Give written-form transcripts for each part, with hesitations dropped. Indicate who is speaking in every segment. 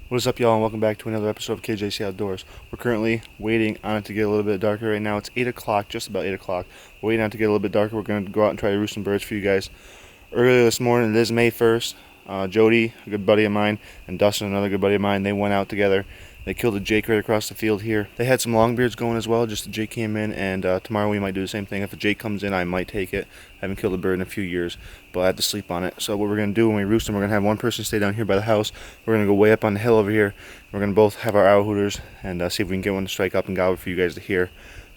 Speaker 1: What is up, y'all, and welcome back to another episode of KJC Outdoors. We're currently waiting on it to get a little bit darker right now. It's 8 o'clock, just about 8 o'clock. We're waiting on it to get a little bit darker. We're going to go out and try to roost some birds for you guys. Earlier this morning, it is May 1st, Jody, a good buddy of mine, and Dustin, another good buddy of mine, they went out together. They killed a jake right across the field here. They had some longbeards going as well, just the jake came in, and tomorrow we might do the same thing. If a jake comes in, I might take it. I haven't killed a bird in a few years, but I have to sleep on it. So what we're going to do when we roost them, we're going to have one person stay down here by the house. We're going to go way up on the hill over here. We're going to both have our owl hooters and see if we can get one to strike up and gobble for you guys to hear.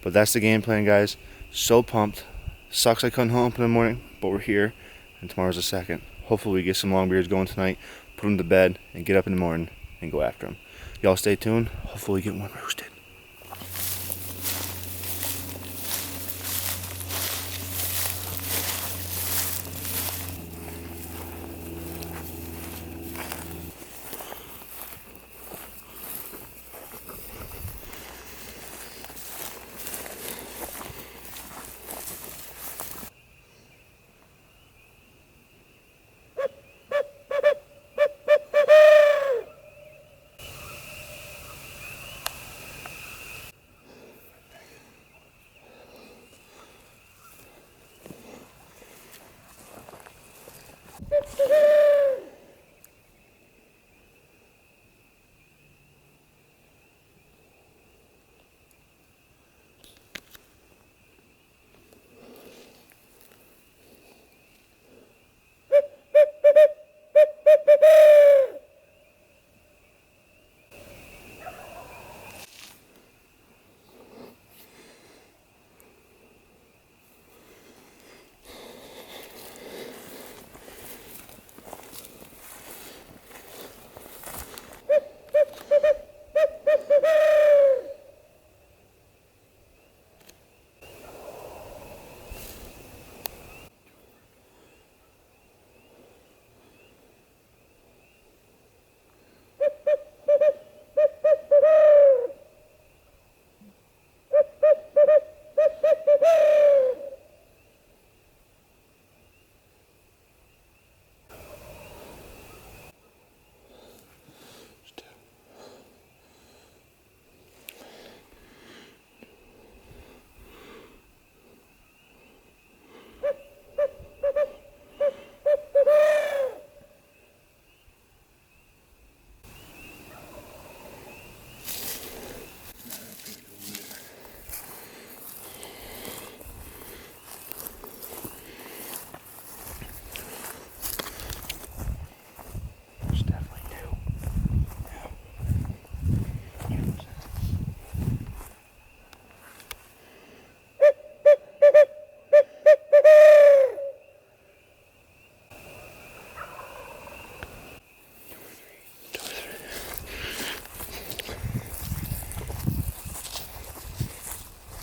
Speaker 1: But that's the game plan, guys. So pumped. Sucks I couldn't hunt up in the morning, but we're here, and tomorrow's the second. Hopefully we get some longbeards going tonight, put them to bed, and get up in the morning and go after them. Y'all stay tuned. Hopefully we get one roosted.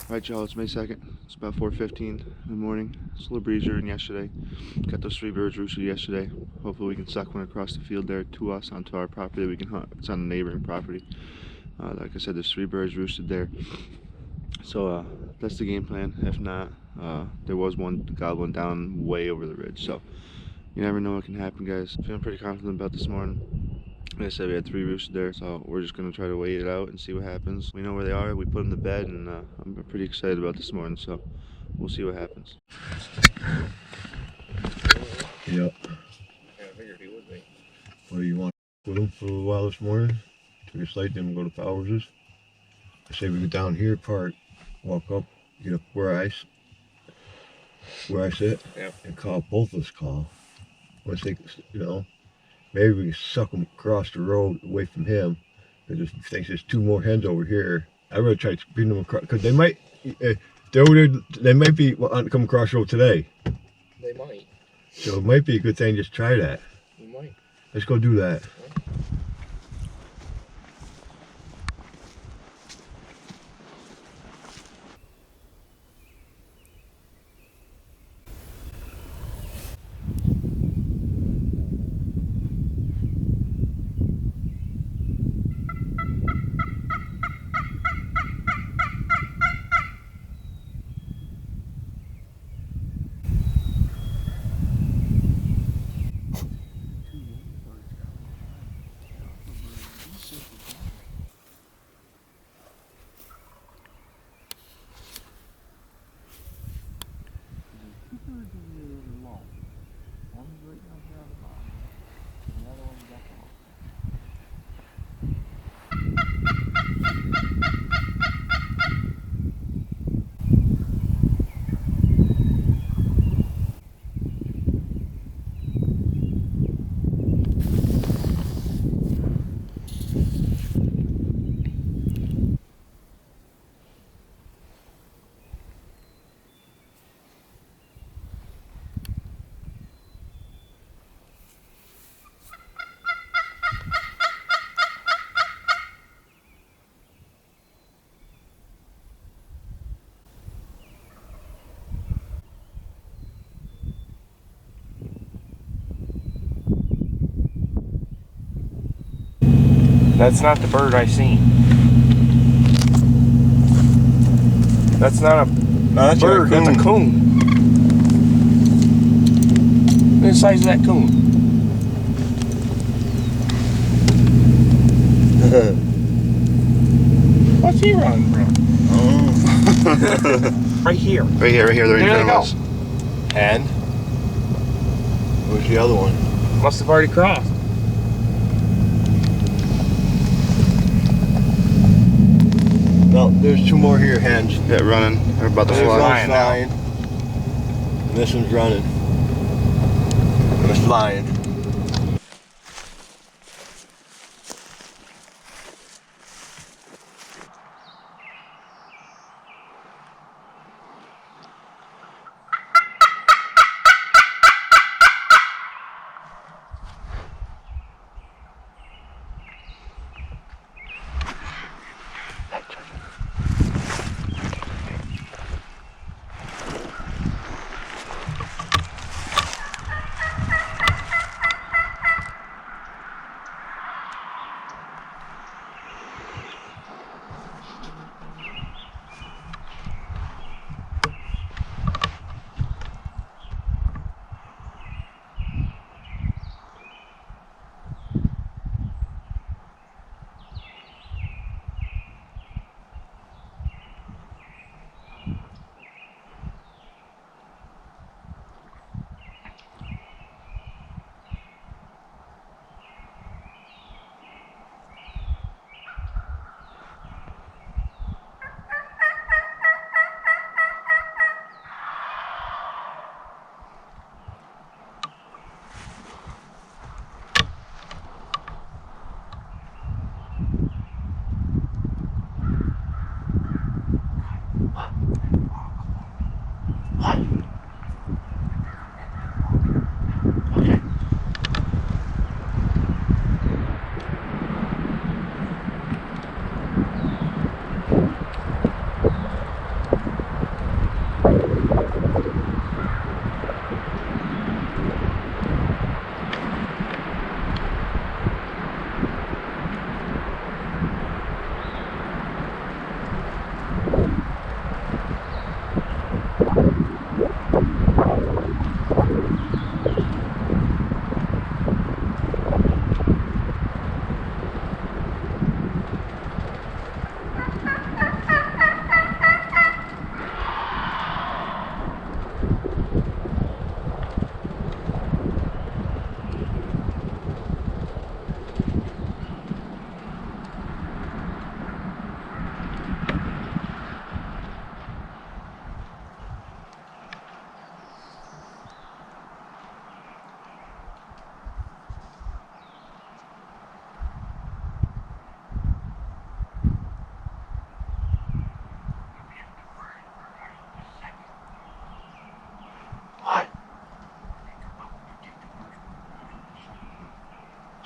Speaker 1: Alright, y'all, it's May 2nd. It's about 4:15 in the morning. It's a little breezier than yesterday. Got those 3 birds roosted yesterday. Hopefully we can suck one across the field there to us onto our property that we can hunt. It's on the neighboring property. Like I said, there's 3 birds roosted there. So that's the game plan. If not, there was one gobbling down way over the ridge. So you never know what can happen, guys. Feeling pretty confident about this morning. Like I said, we had 3 roosted there, so we're just going to try to wait it out and see what happens. We know where they are, we put them to bed, and I'm pretty excited about this morning, so we'll see what happens.
Speaker 2: Yep. Yeah, I figured he would be. What do you want with him for a little while this morning? Took a slight, then we'll go to Powers'. I say we go down here, park, walk up, get up where I sit, yep, and call both of us call. Once they, maybe we can suck them across the road away from him. Because if thinks there's 2 more hens over here, I'd rather try to bring them across, because they might, they might be wanting to come across the road today.
Speaker 3: They might.
Speaker 2: So it might be a good thing to just try that.
Speaker 3: You might.
Speaker 2: Let's go do that.
Speaker 3: That's not the bird I seen. That's not a bird, that's a coon. Look at the size of that coon. What's he running from? Right here.
Speaker 1: Right here, they're in
Speaker 3: There they
Speaker 1: front of
Speaker 3: go.
Speaker 1: us.
Speaker 3: And?
Speaker 2: Where's the other one?
Speaker 3: Must have already crossed.
Speaker 2: No, there's two more here, hens.
Speaker 1: Yeah, running. They're about to
Speaker 2: There's
Speaker 1: fly.
Speaker 2: one's
Speaker 3: Flying now.
Speaker 2: flying. And this one's running. And it's flying.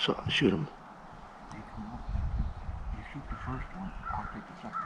Speaker 1: So shoot him.
Speaker 4: You shoot the first one, I'll take the second one.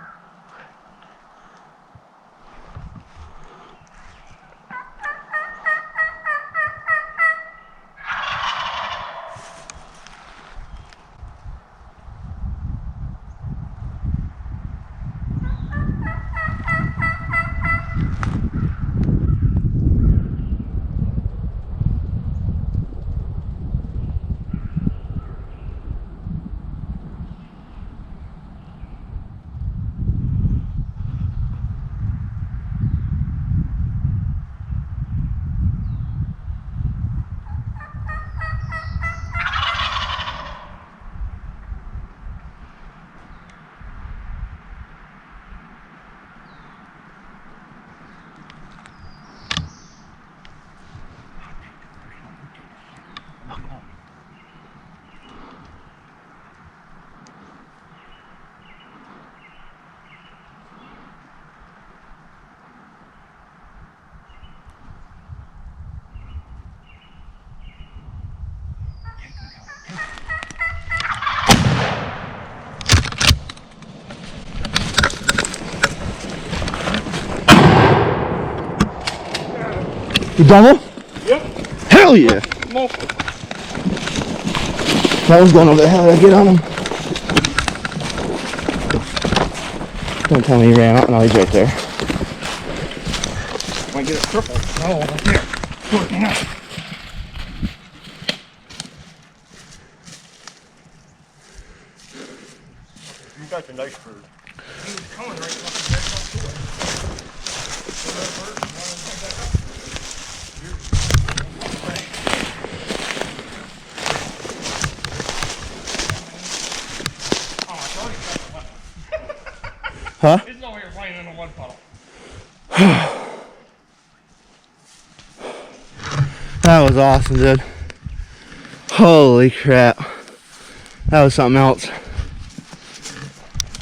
Speaker 1: You done it?
Speaker 3: Yep.
Speaker 1: Hell yeah!
Speaker 3: Most of
Speaker 1: That one's going over the hell. I get on him. Don't tell me he ran out. No, he's right there.
Speaker 3: Might get it triple. Oh, right there. Working out.
Speaker 2: You got the nice bird.
Speaker 3: He was coming right fucking back up to it.
Speaker 1: Huh?
Speaker 3: He's over here playing in a mud puddle.
Speaker 1: That was awesome, dude. Holy crap. That was something else.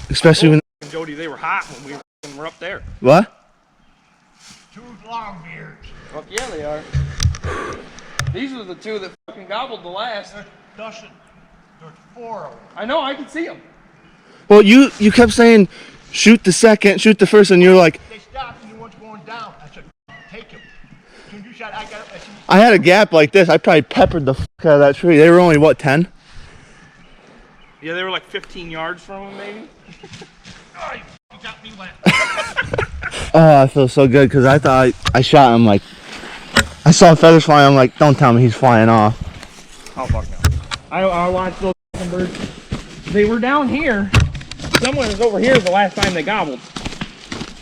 Speaker 1: Especially when...
Speaker 3: Jody, they were hot when we were up there.
Speaker 1: What?
Speaker 4: Two long beards.
Speaker 3: Fuck yeah, they are. These are the two that fucking gobbled the last.
Speaker 4: Dustin, there's 4 of them.
Speaker 3: I know, I can see them.
Speaker 1: Well, you kept saying, shoot the second, shoot the first, and you're like...
Speaker 4: They stopped and the one's going down. I said, take him. As soon as you shot, I got up. I said,
Speaker 1: I had a gap like this. I probably peppered the fuck out of that tree. They were only, what, 10?
Speaker 3: Yeah, they were like 15 yards from him, maybe.
Speaker 4: oh, you got me wet.
Speaker 1: Oh, I feel so good because I thought I shot him like... I saw feathers flying. I'm like, don't tell me he's flying off.
Speaker 3: Oh, fuck no. I watched those fucking birds. They were down here. Someone was over here the last time they gobbled.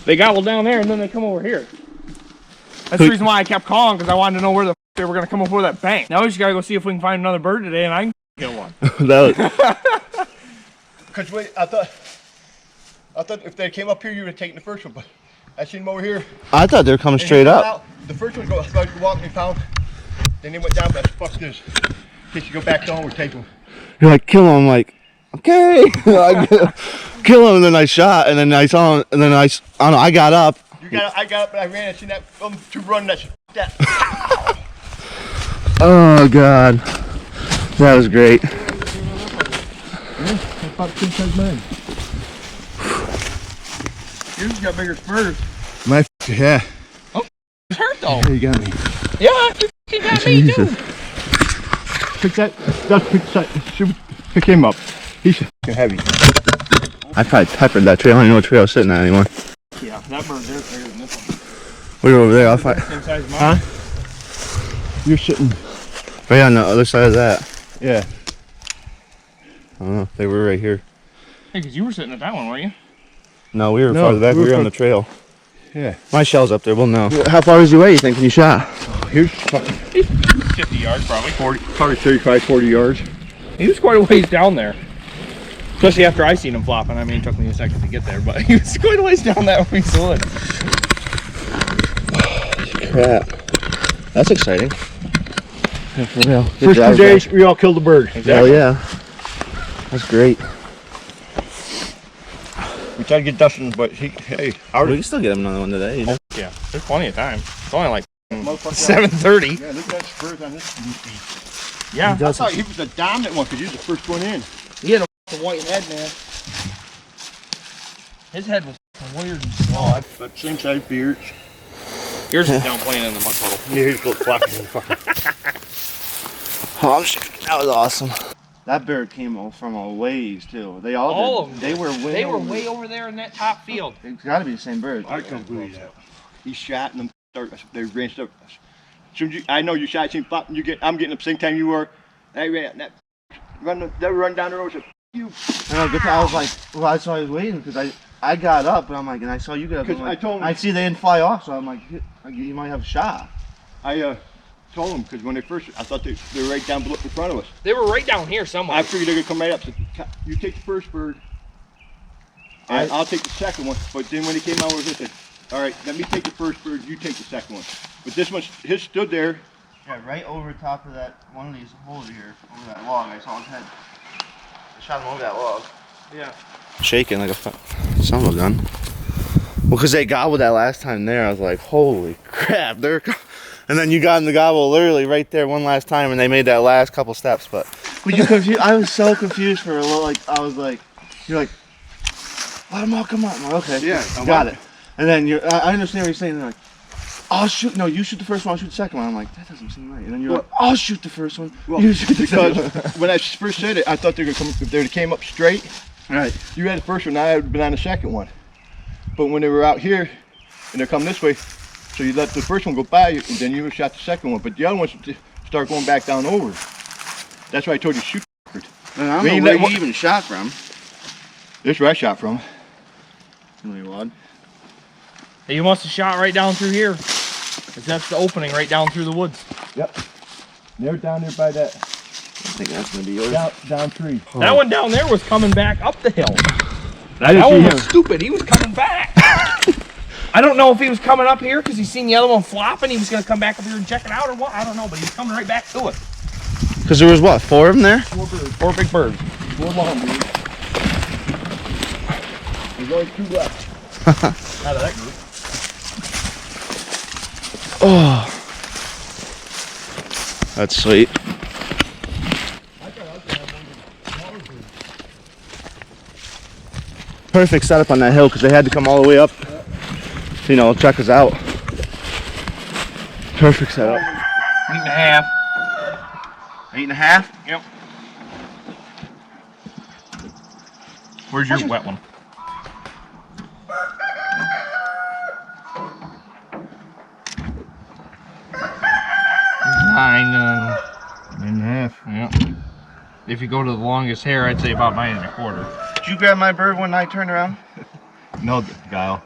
Speaker 3: They gobbled down there and then they come over here. That's the reason why I kept calling, because I wanted to know where the they were going to come over that bank. Now we just got to go see if we can find another bird today and I can get one.
Speaker 1: That was...
Speaker 2: Because I thought if they came up here, you would have taken the first one, but I seen them over here.
Speaker 1: I thought they were coming straight up.
Speaker 2: Out. The first one go walking and found. Then they went down, but I said, fuck this. In case you go back down, we're taking them.
Speaker 1: You're like, kill him. I'm like, okay. Kill him, and then I shot, and then I saw him, and then I don't know, I got up.
Speaker 2: I got up and I ran and seen that two running. I said, that.
Speaker 1: Oh, God. That was great.
Speaker 3: Yours got bigger spurs.
Speaker 2: My yeah.
Speaker 3: Oh, it's hurt though.
Speaker 2: You got me.
Speaker 3: Yeah, you got me too.
Speaker 2: Pick that. Pick him up. He's fucking heavy.
Speaker 1: I probably peppered that tree. I don't even know what tree I was sitting at anymore.
Speaker 3: Yeah, that bird there's bigger than this one.
Speaker 1: We were over there. I'll fight.
Speaker 3: Same size as mine.
Speaker 2: Huh? You're sitting.
Speaker 1: Right on the other side of that.
Speaker 2: Yeah.
Speaker 1: I don't know. They were right here.
Speaker 3: Hey, because you were sitting at that one, weren't you?
Speaker 1: No, we were
Speaker 2: No,
Speaker 1: farther back.
Speaker 2: we
Speaker 1: We
Speaker 2: were
Speaker 1: were on the trail.
Speaker 2: Yeah.
Speaker 1: My shell's up there. We'll know. How far was you away, you think, when you shot?
Speaker 2: Here's fucking
Speaker 3: 50 yards probably.
Speaker 2: 35, 40 yards.
Speaker 3: He was quite a ways down there. Especially after I seen him flopping. I mean, it took me a second to get there, but he was quite a ways down that piece of wood.
Speaker 1: Crap. That's exciting. Yeah, for real.
Speaker 2: First 2 days, we all killed a bird.
Speaker 1: Hell yeah. That's great.
Speaker 2: We tried to get Dustin, but hey,
Speaker 1: We can still get him another one today.
Speaker 3: Yeah, there's plenty of time. It's only like
Speaker 2: motherfucker.
Speaker 3: 7:30.
Speaker 2: Yeah, look at that spurs on this beast.
Speaker 3: Yeah.
Speaker 2: I thought he was the dominant one because he was the first one in.
Speaker 3: He had a white head, man. His head was weird and small.
Speaker 2: But same size beards.
Speaker 3: Yours is down playing in the mud puddle.
Speaker 2: Yeah, he's got flocking and fucking.
Speaker 1: Oh, I'm shaking. That was awesome. That bird came from a ways too. They
Speaker 3: All
Speaker 1: did.
Speaker 3: of them.
Speaker 1: They were way.
Speaker 3: They were way over there in that top field.
Speaker 1: It's got to be the same bird.
Speaker 2: I can't believe that. He shot and they ran stuff. I know you shot him flop and I'm getting up the same time you were. I ran that they run down the road. Said, you.
Speaker 1: I was like, well, that's why I was waiting because I got up and I'm like, and I saw you get up.
Speaker 2: Because
Speaker 1: like,
Speaker 2: I told him.
Speaker 1: I see they didn't fly off, so I'm like, you might have a shot.
Speaker 2: I told him because when they first, I thought they were right down below in front of us.
Speaker 3: They were right down here somewhere.
Speaker 2: I figured they were gonna come right up. Said, you take the first bird. And I'll take the second one. But then when he came out with it, I said, all right, let me take the first bird. You take the second one. But this one, his stood there.
Speaker 1: Yeah, right over top of that one of these holes here, over that log. I saw his head. I shot him over that log.
Speaker 3: Yeah.
Speaker 1: Shaking like a son of a gun. Well, because they gobbled that last time there, I was like, holy crap, and then you got in the gobble literally right there one last time, and they made that last couple steps. But you confused? I was so confused for a little. Like I was like, you're like, let them all come out. I'm like, okay,
Speaker 2: Yeah,
Speaker 1: got it. And then I understand what you're saying. They're like, I'll shoot. No, you shoot the first one. I'll shoot the second one. I'm like, that doesn't seem right. And then you're like, I'll shoot the first one.
Speaker 2: Well,
Speaker 1: you shoot the second one.
Speaker 2: because when I first said it, I thought they were gonna come. If they came up straight,
Speaker 1: Right.
Speaker 2: you had the first one. I would have been on the second one. But when they were out here and they're coming this way, so you let the first one go by, and then you shot the second one. But the other ones start going back down over. That's why I told you shoot.
Speaker 1: And I
Speaker 2: We
Speaker 1: don't
Speaker 2: ain't
Speaker 1: know
Speaker 2: let
Speaker 1: where
Speaker 2: one-
Speaker 1: you even shot from.
Speaker 2: This is where I shot from.
Speaker 1: Really wad.
Speaker 3: He must have shot right down through here. 'Cause that's the opening right down through the woods.
Speaker 2: Yep. They're down there by that
Speaker 1: I think that's gonna be yours.
Speaker 2: down tree.
Speaker 3: That one down there was coming back up the hill.
Speaker 2: I
Speaker 3: That one was stupid. He was coming back. I don't know if he was coming up here because he seen the other one flopping. He was going to come back up here and check it out or what. I don't know, but he was coming right back to it.
Speaker 1: Because there was what, 4 of them there?
Speaker 2: 4 birds.
Speaker 3: 4 big birds.
Speaker 2: 4 long birds. There's only 2 left.
Speaker 3: Out of that group.
Speaker 1: Oh, that's sweet. Perfect setup on that hill because they had to come all the way up, you know, check us out. Perfect setup.
Speaker 3: 8.5.
Speaker 1: 8.5?
Speaker 3: Yep. Where's your wet one? Nine.
Speaker 2: 9.5.
Speaker 3: Yeah. If you go to the longest hair, I'd say about 9.25.
Speaker 1: Did you grab my bird when I turned around?
Speaker 2: No, Guile.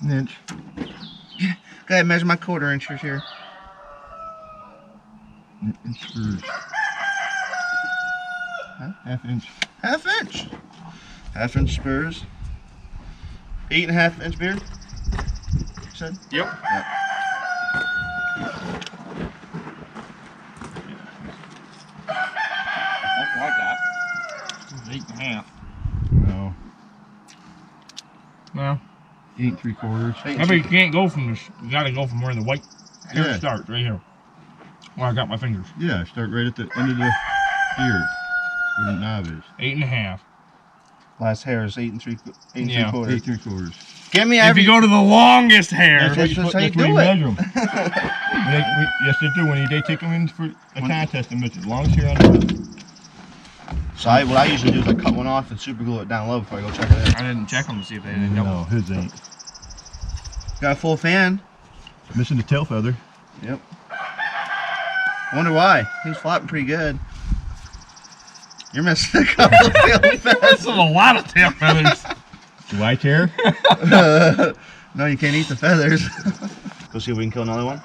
Speaker 2: An inch.
Speaker 1: Go ahead, measure my 1/4 inches here.
Speaker 2: Inch spurs.
Speaker 1: Huh?
Speaker 2: Half inch.
Speaker 1: 1/2 inch. 1/2 inch spurs. 8.5 inch beard. You said?
Speaker 3: Yep. That's what I got. 8.5.
Speaker 2: No.
Speaker 3: Well,
Speaker 2: 8 3/4.
Speaker 3: I mean, you can't go from this. You gotta go from where the white hair
Speaker 2: Yeah.
Speaker 3: starts, right here. Where I got my fingers.
Speaker 2: Yeah, start right at the end of the ear where the knob is.
Speaker 3: 8.5.
Speaker 1: Last hair is 8 3/4.
Speaker 2: 8 3/4.
Speaker 1: Give me
Speaker 3: If
Speaker 1: every.
Speaker 3: you go to the longest hair,
Speaker 1: That's how you do it.
Speaker 2: measure them. Yes, they do. When they take them in for a contest and measure the longest hair on the
Speaker 1: So what I usually do is I cut one off and super glue it down low before I go check it out.
Speaker 3: I didn't check them to see if they didn't know.
Speaker 2: No, his ain't.
Speaker 1: Got a full fan.
Speaker 2: Missing the tail feather.
Speaker 1: Yep. I wonder why. He's flopping pretty good. You're missing a couple of tail
Speaker 3: This
Speaker 1: feathers.
Speaker 3: is a lot of tail feathers.
Speaker 2: White hair?
Speaker 1: No, you can't eat the feathers. Go see if we can kill another one.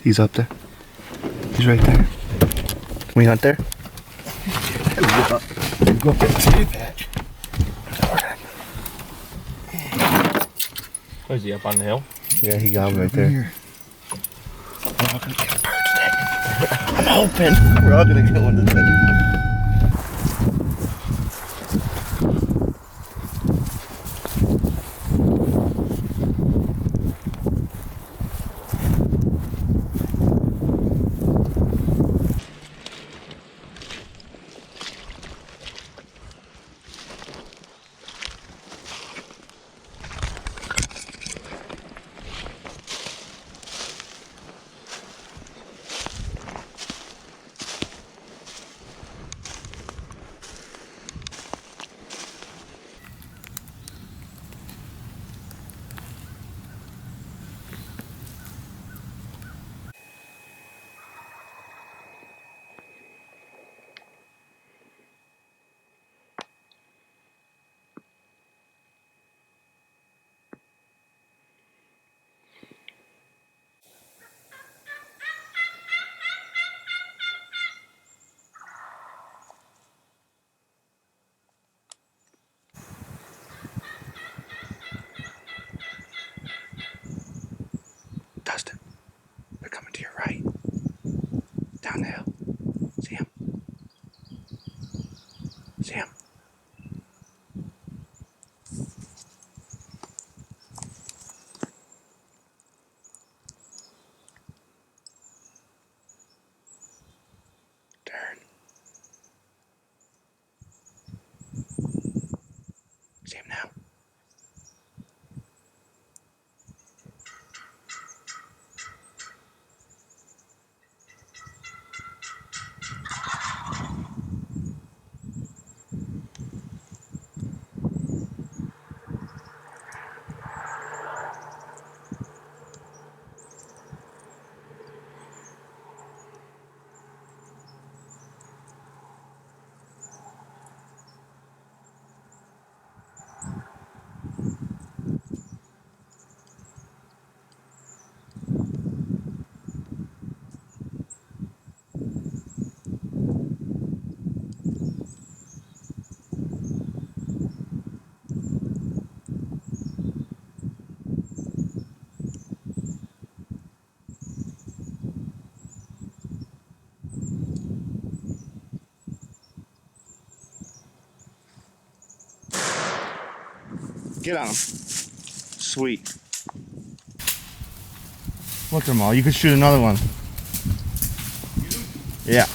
Speaker 1: He's up there. He's right there. Can we hunt there?
Speaker 2: Go up that tree patch.
Speaker 3: Is he up on the hill?
Speaker 1: Yeah, he got him right there.
Speaker 2: Here.
Speaker 1: I'm hoping we're all gonna get one today. Dustin, they're coming to your right. Down the hill. See him? See him? Turn. Get on him. Sweet. Look at them all. You could shoot another one. Yeah.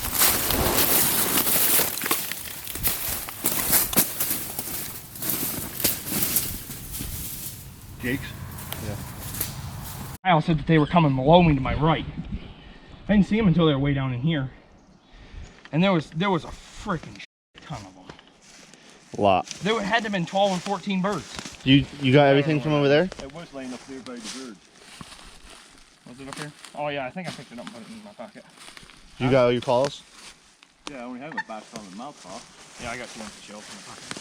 Speaker 2: Jake's?
Speaker 3: Kyle said that they were coming below me to my right. I didn't see them until they were way down in here. And there was a freaking ton of them.
Speaker 1: A lot.
Speaker 3: There had to have been 12 and 14 birds.
Speaker 1: You got everything from over there?
Speaker 2: It was laying up there by the bird.
Speaker 3: Was it up here? Oh yeah, I think I picked it up and put it in my pocket.
Speaker 1: You got all your calls?
Speaker 2: Yeah, I only have a back on the mouth off.
Speaker 3: Yeah, I got two empty shells in my pocket.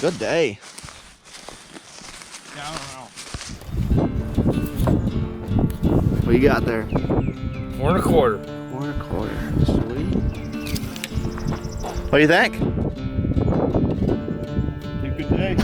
Speaker 1: Good day.
Speaker 3: Yeah, I don't know.
Speaker 1: What you got there?
Speaker 3: 4 1/4.
Speaker 1: 4 1/4. Sweet. What do you think?
Speaker 2: Good day.